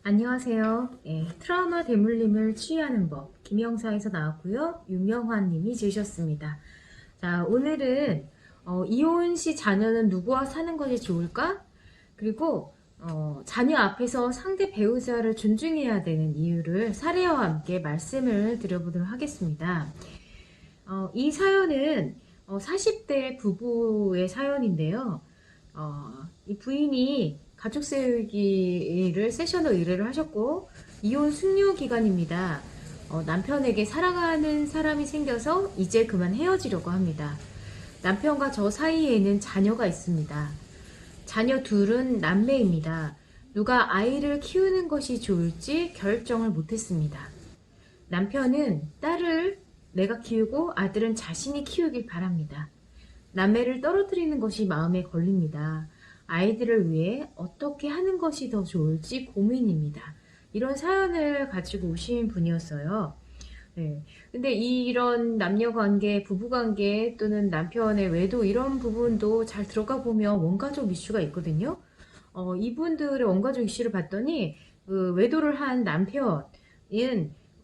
안녕하세요. 트라우마 대물림을 치유하는 법 김영사에서 나왔고요. 윤명환 님이 지으셨습니다. 자, 오늘은 이혼 시 자녀는 누구와 사는 것이 좋을까? 그리고 자녀 앞에서 상대 배우자를 존중해야 되는 이유를 사례와 함께 말씀을 드려보도록 하겠습니다. 이 사연은 40대 부부의 사연인데요. 이 부인이 가족 세우기를 세션을 의뢰를 하셨고 이혼 숙려 기간입니다. 남편에게 사랑하는 사람이 생겨서 이제 그만 헤어지려고 합니다. 남편과 저 사이에는 자녀가 있습니다. 자녀 둘은 남매입니다. 누가 아이를 키우는 것이 좋을지 결정을 못했습니다. 남편은 딸을 내가 키우고 아들은 자신이 키우길 바랍니다. 남매를 떨어뜨리는 것이 마음에 걸립니다. 아이들을 위해 어떻게 하는 것이 더 좋을지 고민입니다. 이런 사연을 가지고 오신 분이었어요. 네. 근데 이런 남녀관계, 부부관계 또는 남편의 외도 이런 부분도 잘 들어가 보면 원가족 이슈가 있거든요. 이분들의 원가족 이슈를 봤더니 그 외도를 한 남편은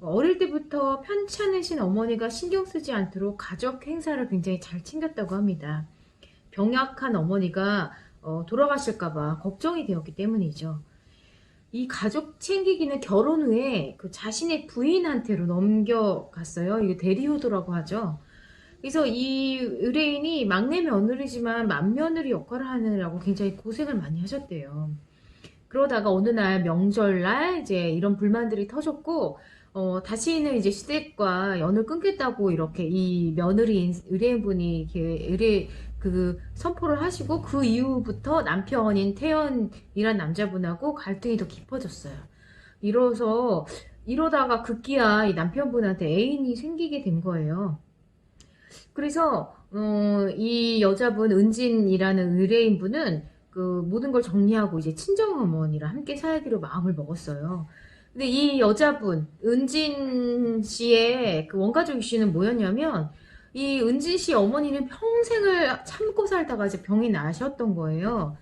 어릴 때부터 편찮으신 어머니가 신경 쓰지 않도록 가족 행사를 굉장히 잘 챙겼다고 합니다. 병약한 어머니가 돌아가실까봐 걱정이 되었기 때문이죠. 이 가족 챙기기는 결혼 후에 그 자신의 부인한테로 넘겨갔어요. 이게 대리효도라고 하죠. 그래서 이 의뢰인이 막내 며느리지만 맏며느리 역할을 하느라고 굉장히 고생을 많이 하셨대요. 그러다가 어느 날 명절날 이제 이런 불만들이 터졌고 다시는 이제 시댁과 연을 끊겠다고 이렇게 이 며느리인 의뢰인분이 이렇게 그 선포를 하시고 그 이후부터 남편인 태연이란 남자분하고 갈등이 더 깊어졌어요. 이러다가 급기야 이 남편분한테 애인이 생기게 된 거예요. 그래서 이 여자분 은진이라는 의뢰인분은 그 모든 걸 정리하고 이제 친정어머니랑 함께 살기로 마음을 먹었어요. 근데 이 여자분 은진 씨의 그 원가족 이슈는 뭐였냐면 이 은진 씨 어머니는 평생을 참고 살다가 이제 병이 나셨던 거예요.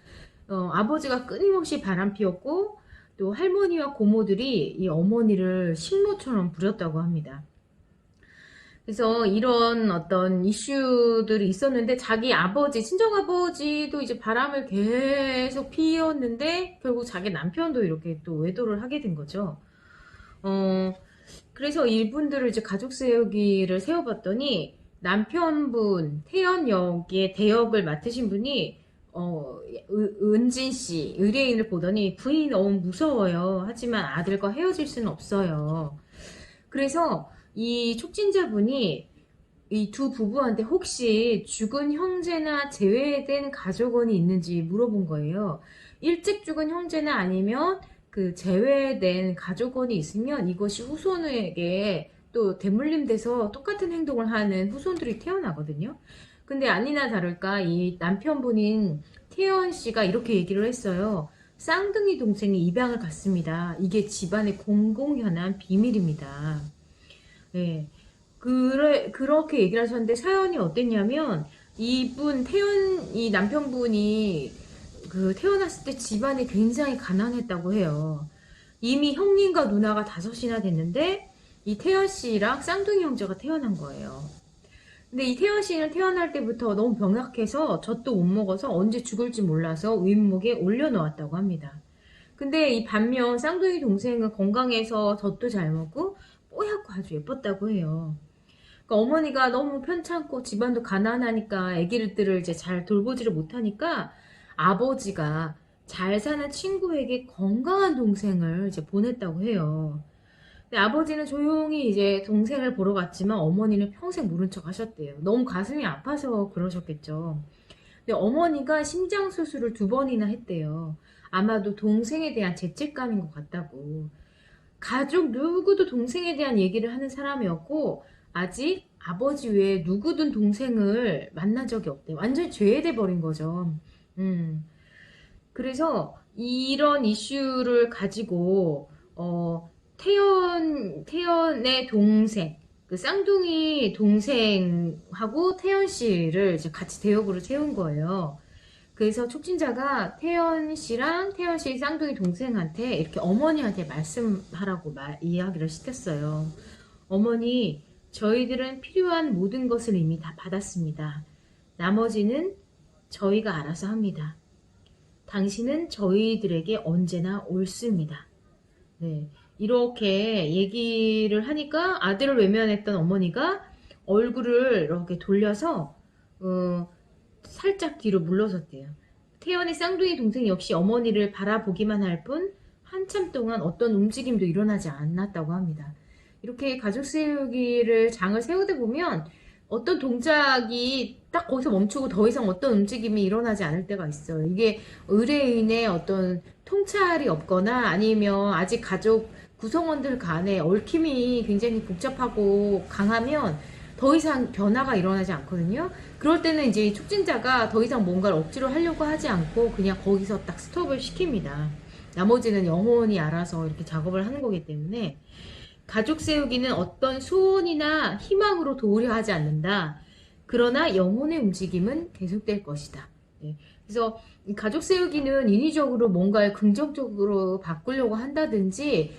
아버지가 끊임없이 바람 피웠고 또 할머니와 고모들이 이 어머니를 식모처럼 부렸다고 합니다. 그래서 이런 어떤 이슈들이 있었는데 자기 아버지, 친정아버지도 이제 바람을 계속 피웠는데 결국 자기 남편도 이렇게 또 외도를 하게 된 거죠. 어, 그래서 이분들을 이제 가족 세우기를 세워봤더니 남편분, 태연 역의 대역을 맡으신 분이 은진 씨, 의뢰인을 보더니 부인이 너무 무서워요. 하지만 아들과 헤어질 수는 없어요. 그래서 이 촉진자분이 이 두 부부한테 혹시 죽은 형제나 제외된 가족원이 있는지 물어본 거예요. 일찍 죽은 형제나 아니면 그 제외된 가족원이 있으면 이것이 후손에게 또 대물림돼서 똑같은 행동을 하는 후손들이 태어나거든요. 근데 아니나 다를까 이 남편분인 태연 씨가 이렇게 얘기를 했어요. 쌍둥이 동생이 입양을 갔습니다. 이게 집안의 공공연한 비밀입니다. 네. 그렇게 얘기를 하셨는데 사연이 어땠냐면 이 남편분이 그 태어났을 때 집안이 굉장히 가난했다고 해요. 이미 형님과 누나가 다섯이나 됐는데 이 태연 씨랑 쌍둥이 형제가 태어난 거예요. 근데 이 태연 씨는 태어날 때부터 너무 병약해서 젖도 못 먹어서 언제 죽을지 몰라서 윗목에 올려놓았다고 합니다. 근데 이 반면 쌍둥이 동생은 건강해서 젖도 잘 먹고 뽀얗고 아주 예뻤다고 해요. 그러니까 어머니가 너무 편찮고 집안도 가난하니까 아기들을 이제 잘 돌보지를 못하니까 아버지가 잘 사는 친구에게 건강한 동생을 이제 보냈다고 해요. 근데 아버지는 조용히 이제 동생을 보러 갔지만 어머니는 평생 모른 척 하셨대요. 너무 가슴이 아파서 그러셨겠죠. 근데 어머니가 심장 수술을 2번이나 했대요. 아마도 동생에 대한 죄책감인 것 같다고. 가족 누구도 동생에 대한 얘기를 하는 사람이었고 아직 아버지 외에 누구든 동생을 만난 적이 없대. 완전히 죄돼 버린 거죠. 음. 그래서 이런 이슈를 가지고 태연의 동생, 그 쌍둥이 동생하고 태연 씨를 이제 같이 대역으로 세운 거예요. 그래서 촉진자가 태연 씨랑 태연 씨 쌍둥이 동생한테 이렇게 어머니한테 말씀하라고 이야기를 시켰어요. 어머니, 저희들은 필요한 모든 것을 이미 다 받았습니다. 나머지는 저희가 알아서 합니다. 당신은 저희들에게 언제나 옳습니다. 네, 이렇게 얘기를 하니까 아들을 외면했던 어머니가 얼굴을 이렇게 돌려서 살짝 뒤로 물러섰대요. 태연의 쌍둥이 동생 역시 어머니를 바라보기만 할 뿐 한참 동안 어떤 움직임도 일어나지 않았다고 합니다. 이렇게 가족 세우기를 장을 세우다 보면 어떤 동작이 딱 거기서 멈추고 더 이상 어떤 움직임이 일어나지 않을 때가 있어요. 이게 의뢰인의 어떤 통찰이 없거나 아니면 아직 가족 구성원들 간에 얽힘이 굉장히 복잡하고 강하면 더 이상 변화가 일어나지 않거든요. 그럴 때는 이제 촉진자가 더 이상 뭔가를 억지로 하려고 하지 않고 그냥 거기서 딱 스톱을 시킵니다. 나머지는 영혼이 알아서 이렇게 작업을 하는 거기 때문에 가족 세우기는 어떤 소원이나 희망으로 도우려 하지 않는다. 그러나 영혼의 움직임은 계속될 것이다. 네. 그래서 가족 세우기는 인위적으로 뭔가를 긍정적으로 바꾸려고 한다든지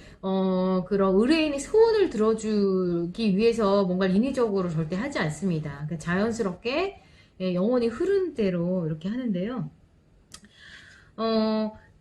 그런 의뢰인의 소원을 들어주기 위해서 뭔가를 인위적으로 절대 하지 않습니다. 그러니까 자연스럽게 영혼이 흐르는 대로 이렇게 하는데요.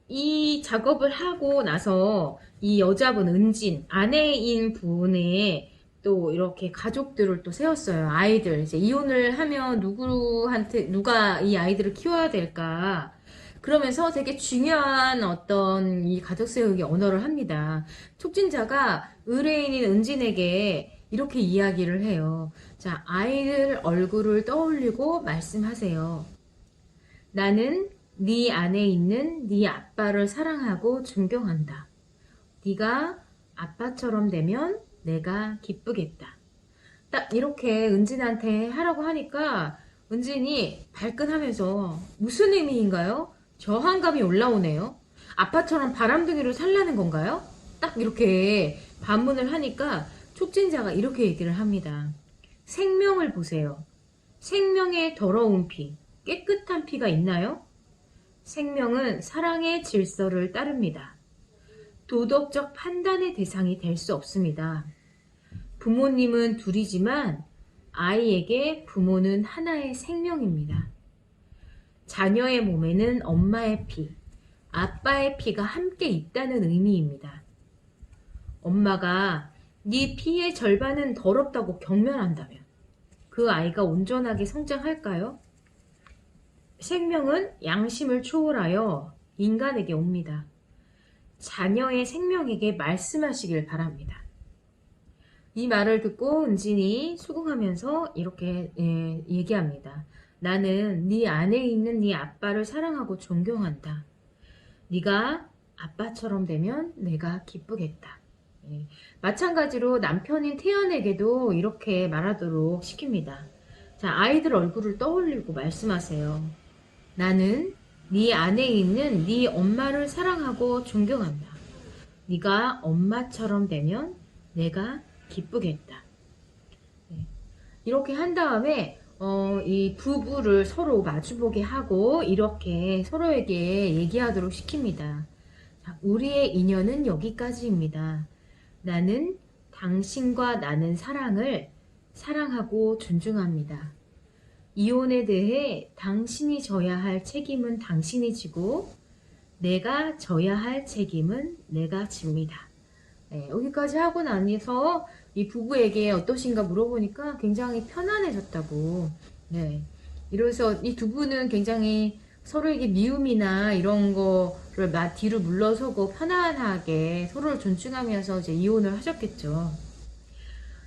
이 작업을 하고 나서 이 여자분 은진 아내인 분의 또 이렇게 가족들을 또 세웠어요. 아이들 이제 이혼을 하면 누가 이 아이들을 키워야 될까 그러면서 되게 중요한 어떤 이 가족 세우기 언어를 합니다. 촉진자가 의뢰인인 은진에게 이렇게 이야기를 해요. 자, 아이들 얼굴을 떠올리고 말씀하세요. 나는 네 안에 있는 네 아빠를 사랑하고 존경한다. 네가 아빠처럼 되면 내가 기쁘겠다. 딱 이렇게 은진한테 하라고 하니까 은진이 발끈하면서 무슨 의미인가요? 저항감이 올라오네요. 아빠처럼 바람둥이로 살라는 건가요? 딱 이렇게 반문을 하니까 촉진자가 이렇게 얘기를 합니다. 생명을 보세요. 생명의 더러운 피, 깨끗한 피가 있나요? 생명은 사랑의 질서를 따릅니다. 도덕적 판단의 대상이 될 수 없습니다. 부모님은 둘이지만 아이에게 부모는 하나의 생명입니다. 자녀의 몸에는 엄마의 피, 아빠의 피가 함께 있다는 의미입니다. 엄마가 네 피의 절반은 더럽다고 경멸한다면 그 아이가 온전하게 성장할까요? 생명은 양심을 초월하여 인간에게 옵니다. 자녀의 생명에게 말씀하시길 바랍니다. 이 말을 듣고 은진이 수긍하면서 이렇게 얘기합니다. 나는 네 안에 있는 네 아빠를 사랑하고 존경한다. 네가 아빠처럼 되면 내가 기쁘겠다. 마찬가지로 남편인 태연에게도 이렇게 말하도록 시킵니다. 자, 아이들 얼굴을 떠올리고 말씀하세요. 나는 네 안에 있는 네 엄마를 사랑하고 존경한다. 네가 엄마처럼 되면 내가 기쁘겠다. 이렇게 한 다음에 이 부부를 서로 마주보게 하고 이렇게 서로에게 얘기하도록 시킵니다. 자, 우리의 인연은 여기까지입니다. 나는 당신과 나는 사랑을 사랑하고 존중합니다. 이혼에 대해 당신이 져야 할 책임은 당신이 지고 내가 져야 할 책임은 내가 집니다. 네, 여기까지 하고 나서 이 부부에게 어떠신가 물어보니까 굉장히 편안해졌다고. 네, 이래서 이 두 분은 굉장히 서로에게 미움이나 이런 거를 뒤로 물러서고 편안하게 서로를 존중하면서 이제 이혼을 하셨겠죠.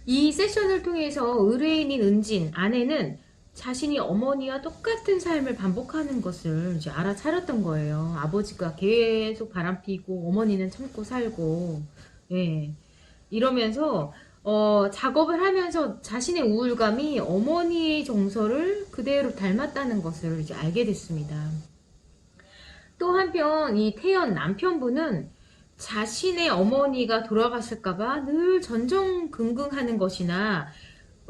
이 세션을 통해서 의뢰인인 은진, 아내는 자신이 어머니와 똑같은 삶을 반복하는 것을 이제 알아차렸던 거예요. 아버지가 계속 바람피고 어머니는 참고 살고, 예. 이러면서 작업을 하면서 자신의 우울감이 어머니의 정서를 그대로 닮았다는 것을 이제 알게 됐습니다. 또 한편 이 태연 남편분은 자신의 어머니가 돌아가실까봐 늘 전전긍긍하는 것이나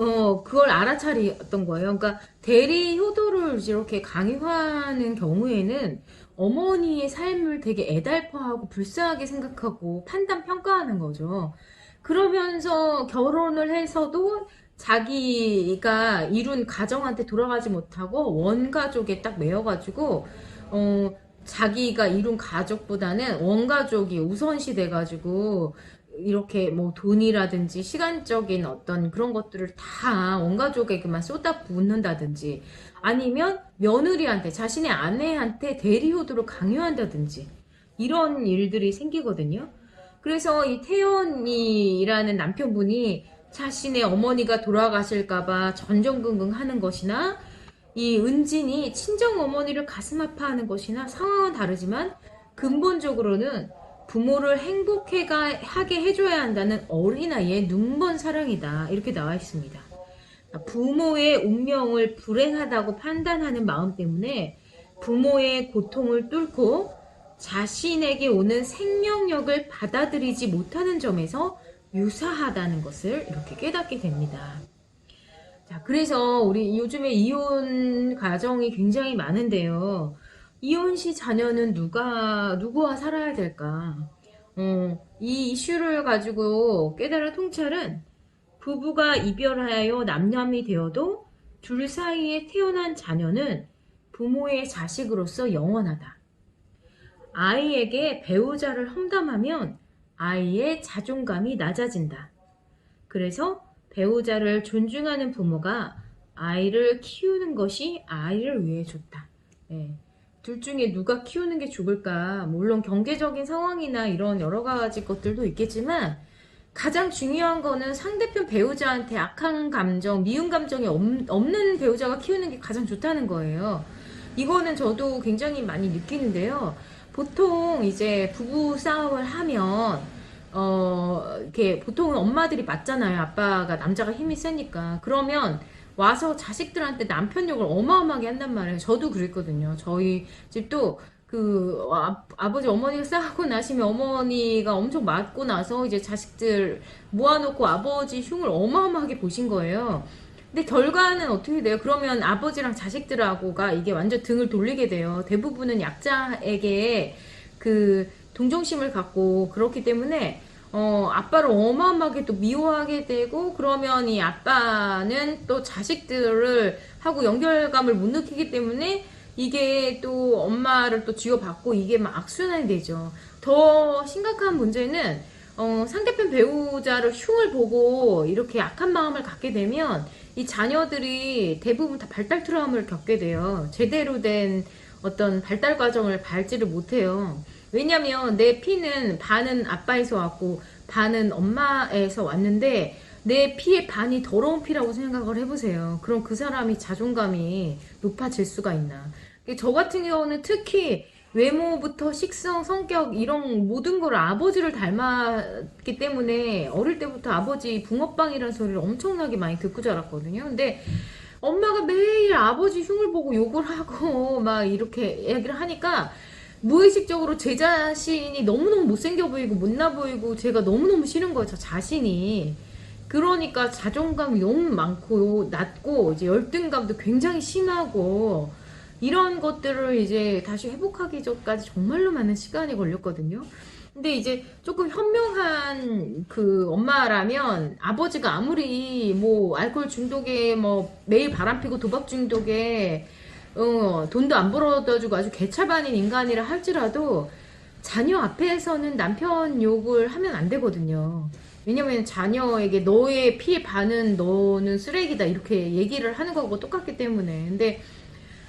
그걸 알아차렸던 거예요. 그러니까 대리 효도를 이렇게 강요하는 경우에는 어머니의 삶을 되게 애달퍼하고 불쌍하게 생각하고 판단 평가하는 거죠. 그러면서 결혼을 해서도 자기가 이룬 가정한테 돌아가지 못하고 원가족에 딱 매여가지고 어, 자기가 이룬 가족보다는 원가족이 우선시 돼가지고 이렇게 뭐 돈이라든지 시간적인 어떤 그런 것들을 다 원가족에게만 쏟아붓는다든지 아니면 며느리한테 자신의 아내한테 대리효도를 강요한다든지 이런 일들이 생기거든요. 그래서 이 태연이라는 남편분이 자신의 어머니가 돌아가실까봐 전전긍긍 하는 것이나 이 은진이 친정 어머니를 가슴 아파하는 것이나 상황은 다르지만 근본적으로는 부모를 행복하게 해줘야 한다는 어린아이의 눈먼 사랑이다. 이렇게 나와 있습니다. 부모의 운명을 불행하다고 판단하는 마음 때문에 부모의 고통을 뚫고 자신에게 오는 생명력을 받아들이지 못하는 점에서 유사하다는 것을 이렇게 깨닫게 됩니다. 자, 그래서 우리 요즘에 이혼 가정이 굉장히 많은데요. 이혼 시 자녀는 누구와 살아야 될까? 이 이슈를 가지고 깨달은 통찰은 부부가 이별하여 남남이 되어도 둘 사이에 태어난 자녀는 부모의 자식으로서 영원하다. 아이에게 배우자를 험담하면 아이의 자존감이 낮아진다. 그래서 배우자를 존중하는 부모가 아이를 키우는 것이 아이를 위해 좋다. 예. 둘 중에 누가 키우는 게 좋을까? 물론 경제적인 상황이나 이런 여러 가지 것들도 있겠지만 가장 중요한 거는 상대편 배우자한테 악한 감정, 미운 감정이 없는 배우자가 키우는 게 가장 좋다는 거예요. 이거는 저도 굉장히 많이 느끼는데요. 보통 이제 부부 싸움을 하면 이렇게 보통은 엄마들이 맞잖아요. 아빠가 남자가 힘이 세니까. 그러면 와서 자식들한테 남편 욕을 어마어마하게 한단 말이에요. 저도 그랬거든요. 저희 집도 아버지 어머니가 싸우고 나시면 어머니가 엄청 맞고 나서 이제 자식들 모아놓고 아버지 흉을 어마어마하게 보신 거예요. 근데 결과는 어떻게 돼요? 그러면 아버지랑 자식들하고가 이게 완전 등을 돌리게 돼요. 대부분은 약자에게 그 동정심을 갖고 그렇기 때문에 아빠를 어마어마하게 또 미워하게 되고 그러면 이 아빠는 또 자식들을 하고 연결감을 못 느끼기 때문에 이게 또 엄마를 또 쥐어받고 이게 막 악순환이 되죠. 더 심각한 문제는 상대편 배우자를 흉을 보고 이렇게 악한 마음을 갖게 되면 이 자녀들이 대부분 다 발달 트라우마를 겪게 돼요. 제대로 된 어떤 발달 과정을 밟지를 못해요. 왜냐면 내 피는 반은 아빠에서 왔고 반은 엄마에서 왔는데 내 피의 반이 더러운 피라고 생각을 해보세요. 그럼 그 사람이 자존감이 높아질 수가 있나. 저 같은 경우는 특히 외모부터 식성, 성격 이런 모든 걸 아버지를 닮았기 때문에 어릴 때부터 아버지 붕어빵이라는 소리를 엄청나게 많이 듣고 자랐거든요. 근데 엄마가 매일 아버지 흉을 보고 욕을 하고 막 이렇게 얘기를 하니까 무의식적으로 제 자신이 너무너무 못생겨 보이고 못나 보이고 제가 너무너무 싫은 거예요. 저 자신이. 그러니까 자존감이 너무 많고 낮고 이제 열등감도 굉장히 심하고 이런 것들을 이제 다시 회복하기 전까지 정말로 많은 시간이 걸렸거든요. 근데 이제 조금 현명한 그 엄마라면 아버지가 아무리 뭐 알코올 중독에 뭐 매일 바람피고 도박 중독에 돈도 안 벌어다주고 아주 개차반인 인간이라 할지라도 자녀 앞에서는 남편 욕을 하면 안 되거든요. 왜냐면 자녀에게 너의 피의 반은 너는 쓰레기다 이렇게 얘기를 하는 거하고 똑같기 때문에. 근데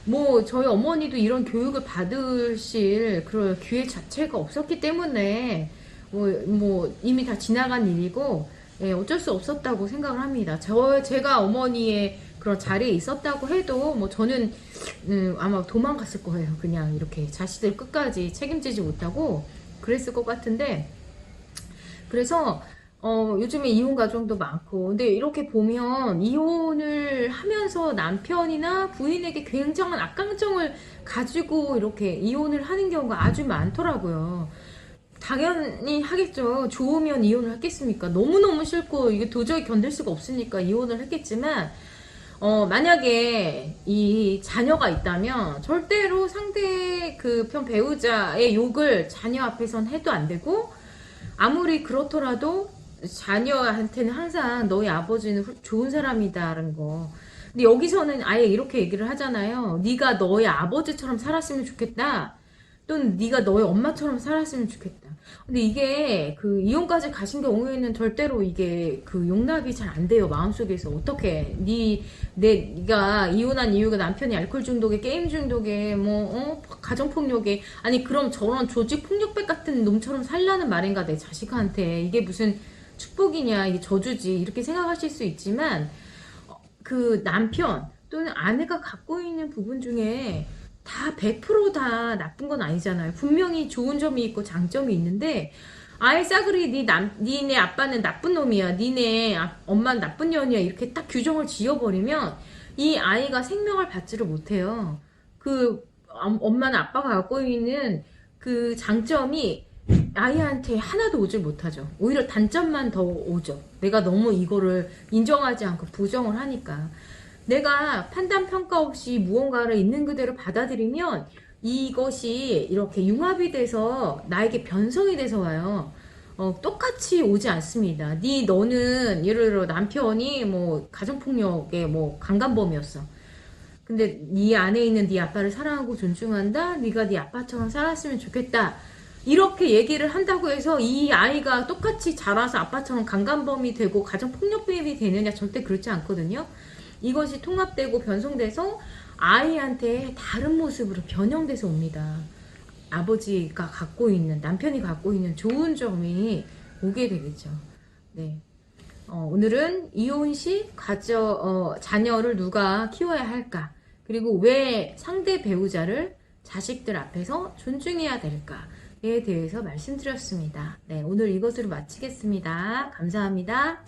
뭐 저희 어머니도 이런 교육을 받으실 그런 기회 자체가 없었기 때문에 뭐 이미 다 지나간 일이고 예, 어쩔 수 없었다고 생각을 합니다. 제가 어머니의 그런 자리에 있었다고 해도 뭐 저는 아마 도망갔을 거예요. 그냥 이렇게 자식들 끝까지 책임지지 못하고 그랬을 것 같은데 그래서 요즘에 이혼 가정도 많고 근데 이렇게 보면 이혼을 하면서 남편이나 부인에게 굉장한 악감정을 가지고 이렇게 이혼을 하는 경우가 아주 많더라고요. 당연히 하겠죠. 좋으면 이혼을 하겠습니까? 너무너무 싫고 이게 도저히 견딜 수가 없으니까 이혼을 했겠지만, 만약에 이 자녀가 있다면 절대로 상대 그 편 배우자의 욕을 자녀 앞에선 해도 안 되고, 아무리 그렇더라도 자녀한테는 항상 너희 아버지는 좋은 사람이다라는 거. 근데 여기서는 아예 이렇게 얘기를 하잖아요. 네가 너의 아버지처럼 살았으면 좋겠다. 또는 네가 너의 엄마처럼 살았으면 좋겠다. 근데 이게 그 이혼까지 가신 경우에는 절대로 이게 그 용납이 잘 안 돼요. 마음속에서 어떻게 네가 이혼한 이유가 남편이 알코올 중독에 게임 중독에 가정 폭력에 아니 그럼 저런 조직 폭력배 같은 놈처럼 살라는 말인가 내 자식한테 이게 무슨 축복이냐 이게 저주지 이렇게 생각하실 수 있지만 그 남편 또는 아내가 갖고 있는 부분 중에 다 100%다 나쁜 건 아니잖아요. 분명히 좋은 점이 있고 장점이 있는데 아예 싸그리 니네 아빠는 나쁜 놈이야. 니네 엄마는 나쁜 년이야. 이렇게 딱 규정을 지어버리면 이 아이가 생명을 받지를 못해요. 그 엄마는 아빠가 갖고 있는 그 장점이 아이한테 하나도 오질 못하죠. 오히려 단점만 더 오죠. 내가 너무 이거를 인정하지 않고 부정을 하니까. 내가 판단 평가 없이 무언가를 있는 그대로 받아들이면 이것이 이렇게 융합이 돼서 나에게 변성이 돼서 와요. 똑같이 오지 않습니다. 너는 예를 들어 남편이 뭐 가정폭력의 뭐 강간범이었어. 근데 네 안에 있는 네 아빠를 사랑하고 존중한다. 네가 네 아빠처럼 살았으면 좋겠다. 이렇게 얘기를 한다고 해서 이 아이가 똑같이 자라서 아빠처럼 강간범이 되고 가정폭력범이 되느냐 절대 그렇지 않거든요. 이것이 통합되고 변성돼서 아이한테 다른 모습으로 변형돼서 옵니다. 아버지가 갖고 있는, 남편이 갖고 있는 좋은 점이 오게 되겠죠. 네. 오늘은 이혼 시 자녀를 누가 키워야 할까? 그리고 왜 상대 배우자를 자식들 앞에서 존중해야 될까에 대해서 말씀드렸습니다. 네, 오늘 이것으로 마치겠습니다. 감사합니다.